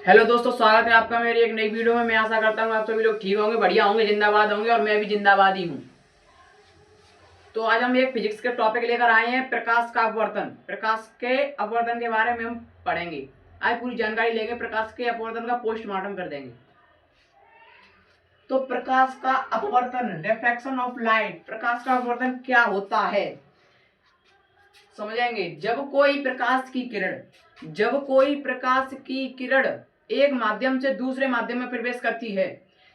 Hello दोस्तों, स्वागत है आपका मेरी एक नई वीडियो में। मैं आशा करता हूँ आप सभी लोग ठीक होंगे, बढ़िया होंगे, जिंदाबाद होंगे और मैं भी जिंदाबाद ही हूँ। तो आज हम एक फिजिक्स के टॉपिक लेकर आए हैं, प्रकाश का अपवर्तन। प्रकाश के अपवर्तन के बारे में हम पढ़ेंगे, आज पूरी जानकारी लेंगे। प्रकाश के अपवर्तन का पोस्टमार्टम कर देंगे। तो प्रकाश का अपवर्तन, रिफ्रैक्शन ऑफ लाइट, प्रकाश का अपवर्तन क्या होता है समझेंगे। जब कोई प्रकाश की किरण एक माध्यम से दूसरे माध्यम में प्रवेश करती है,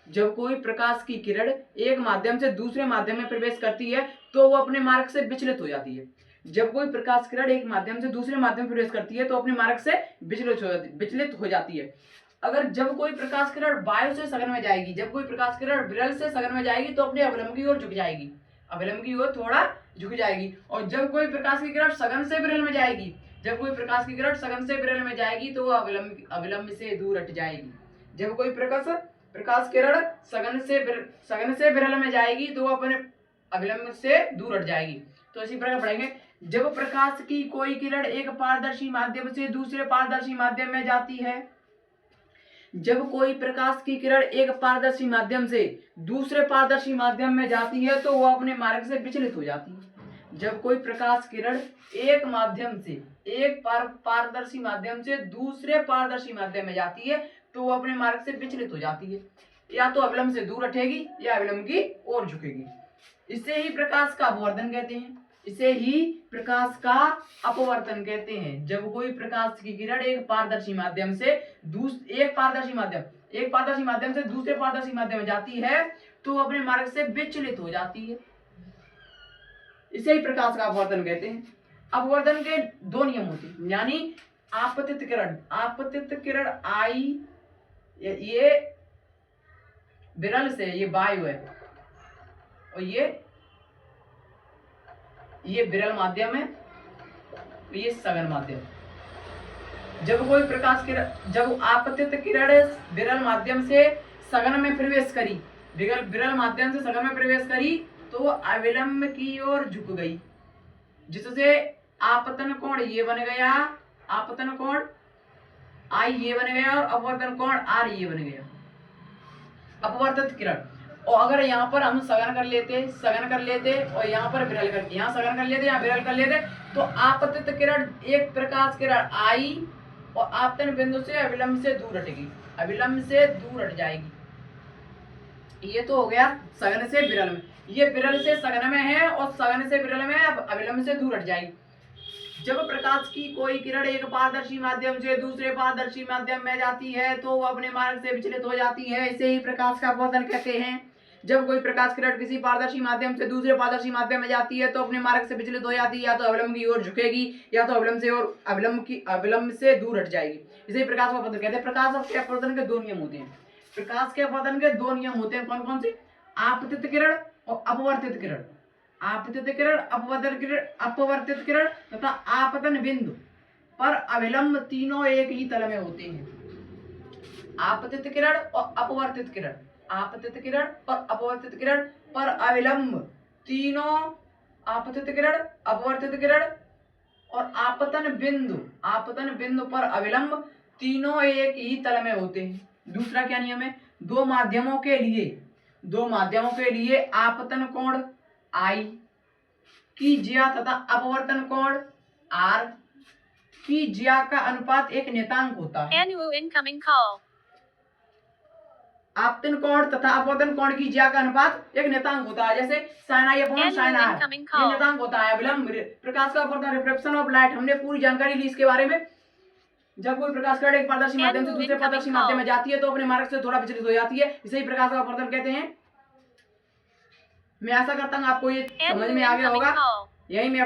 जब कोई प्रकाश की किरण एक माध्यम से दूसरे माध्यम में प्रवेश करती है तो वो अपने मार्ग से विचलित हो जाती है। जब कोई प्रकाश किरण एक माध्यम से दूसरे माध्यम में प्रवेश करती है तो अपने मार्ग से विचलित हो जाती है। अगर जब कोई प्रकाश किरण वायु से सघन में जाएगी, जब कोई प्रकाश किरण विरल से सघन में जाएगी तो अपने अवलंब की ओर झुक जाएगी, अवलंब की ओर थोड़ा झुक जाएगी। और जब कोई प्रकाश की किरण सघन से विरल में जाएगी, जब कोई प्रकाश की किरण सघन से विरल में जाएगी तो वह अवलंब से दूर हट जाएगी। जब कोई प्रकाश किरण सघन से विरल में जाएगी तो वह अपने अवलंब से दूर हट जाएगी। तो इसी प्रकार पढ़ेंगे। जब प्रकाश की कोई किरण एक पारदर्शी माध्यम से दूसरे पारदर्शी माध्यम में जाती है, जब कोई प्रकाश की किरण एक पारदर्शी माध्यम से दूसरे पारदर्शी माध्यम में जाती है तो वह अपने मार्ग से विचलित हो जाती है। जब कोई प्रकाश किरण एक माध्यम से एक पारदर्शी माध्यम से दूसरे पारदर्शी माध्यम में जाती है तो वह अपने मार्ग से विचलित हो जाती है, या तो अवलंब से दूर हटेगी या अवलंब की ओर झुकेगी। इसे ही प्रकाश का अपवर्तन कहते हैं, इसे ही प्रकाश का अपवर्तन कहते हैं। जब कोई प्रकाश की किरण एक पारदर्शी माध्यम से एक पारदर्शी माध्यम से दूसरे पारदर्शी माध्यम में जाती है तो अपने मार्ग से विचलित हो जाती है, इसे ही प्रकाश का अपवर्तन कहते हैं। अपवर्तन के दो नियम होते हैं, यानी आपतित किरण आई, ये विरल से, ये वायु है, और ये विरल माध्यम है, ये सघन माध्यम। जब कोई प्रकाश किरण, जब आपतित किरण विरल माध्यम से सघन में प्रवेश करी, विरल माध्यम से सघन में प्रवेश करी तो अविलंब की ओर झुक गई, जिससे आपतन कोण ये बन गया, आपतन कोण आई ये बन गया और अपवर्तन कोण आर ये बन गया। अपवर्तित किरण, और अगर यहाँ पर हम सघन कर लेते और यहाँ पर विरल करके, यहाँ सघन कर लेते यहाँ विरल कर लेते तो आपतित किरण एक प्रकाश किरण आई और आपतन बिंदु से अविलंब से दूर हटेगी, अविलंब से दूर हट जाएगी। ये तो हो गया सघन से विरल में, ये विरल से सघन में है और सघन से विरल में अविलंब से दूर हट जाएगी। जब प्रकाश की कोई किरण एक पारदर्शी माध्यम से दूसरे पारदर्शी माध्यम में जाती है तो वह अपने मार्ग से विचलित हो जाती है, इसे ही प्रकाश का अपवर्तन कहते हैं। जब कोई प्रकाश किरण किसी पारदर्शी माध्यम से दूसरे पारदर्शी माध्यम में जाती है तो अपने मार्ग से विचलित हो जाती है, या तो अवलंब की ओर झुकेगी या तो अवलंब से दूर हट जाएगी, इसे प्रकाश का अपवर्तन कहते हैं। प्रकाश के अपवर्तन के दो नियम होते हैं, प्रकाश के अपवर्तन के दो नियम होते हैं। कौन कौन से? आपतित किरण और अपवर्तित किरण। आपतित किरण, अपवर्तित किरण तथा आपतन बिंदु पर अविलंब तीनों एक ही तल में होते हैं। आपतित किरण और अपवर्तित किरण, आपतित किरण और अपवर्तित किरण पर अविलंब तीनों, आपतित किरण, अपवर्तित किरण और आपतन बिंदु पर अविलंब तीनों एक ही तल में होते हैं। दूसरा क्या नियम है? दो माध्यमों के लिए आपतन कोण आई की ज्या तथा अपवर्तन कोण आर की ज्या का अनुपात एक नियतांक होता है। आपतन कोण तथा अपवर्तन कोण की ज्या का अनुपात एक नियतांक होता है, जैसे sin i upon sin r, ये नियतांक होता है। विलंब, प्रकाश का अपवर्तन, रिफ्रैक्शन ऑफ लाइट, हमने पूरी जानकारी ली इसके बारे में। जब कोई प्रकाश किरण एक पारदर्शी माध्यम से दूसरे पारदर्शी माध्यम में जाती है तो अपने मार्ग से थोड़ा विचलित हो जाती है, इसे ही प्रकाश का अपवर्तन कहते हैं। मैं आशा करता हूँ आपको ये समझ में आ गया होगा। यही मैं